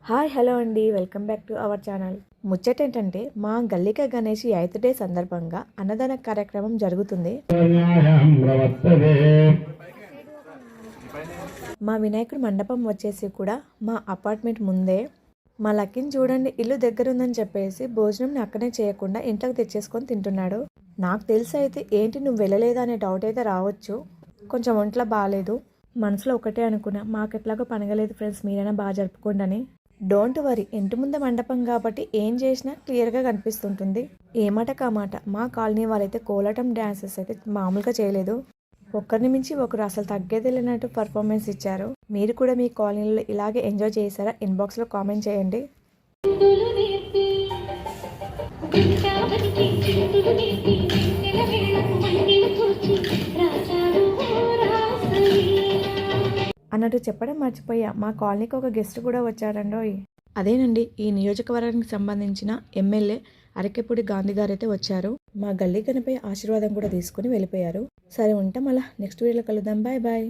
Hi hello అండి, welcome back to our channel. ముచ్చట ఏంటంటే మా గల్లిక గణేష్ 8th డే సందర్భంగా అన్నదాన కార్యక్రమం జరుగుతుంది. మా వినాయకుడు మండపం వచ్చేసి కూడా మా అపార్ట్మెంట్ ముందే. మా లక్కీని చూడండి, ఇల్లు దగ్గర ఉందని చెప్పేసి భోజనం అక్కడే చేయకుండా ఇంట్లోకి తెచ్చేసుకొని తింటున్నాడు. నాకు తెలిసి అయితే ఏంటి నువ్వు వెళ్ళలేదా అనే డౌట్ అయితే రావచ్చు. కొంచెం ఒంట్లో బాగాలేదు. మనసులో ఒకటే అనుకున్నా, మాకెట్లాగో పనగలేదు ఫ్రెండ్స్, మీరైనా బాగా జరుపుకోండి అని. డోంట్ వరీ, ఇంటి ముందు మండపం కాబట్టి ఏం చేసినా క్లియర్గా కనిపిస్తుంటుంది. ఏమాట కామాట మా కాలనీ వాళ్ళైతే కోలాటం డ్యాన్సెస్ అయితే మామూలుగా చేయలేదు. ఒక్కరిని మించి ఒకరు అసలు తగ్గేది లేనట్టు పర్ఫార్మెన్స్ ఇచ్చారు. మీరు కూడా మీ కాలనీలో ఇలాగే ఎంజాయ్ చేశారా? ఇన్బాక్స్లో కామెంట్ చేయండి. అన్నట్టు చెప్పడం మర్చిపోయా, మా కాలనీకి ఒక గెస్ట్ కూడా వచ్చారండోయ్. అదేనండి, ఈ నియోజకవర్గానికి సంబంధించిన ఎమ్మెల్యే అరకెపూడి గాంధీ గారు అయితే వచ్చారు. మా గల్లీ గణపై ఆశీర్వాదం కూడా తీసుకుని వెళ్ళిపోయారు. సరే ఉంటాం, అలా నెక్స్ట్ వీడియోలో కలుద్దాం. Bye bye.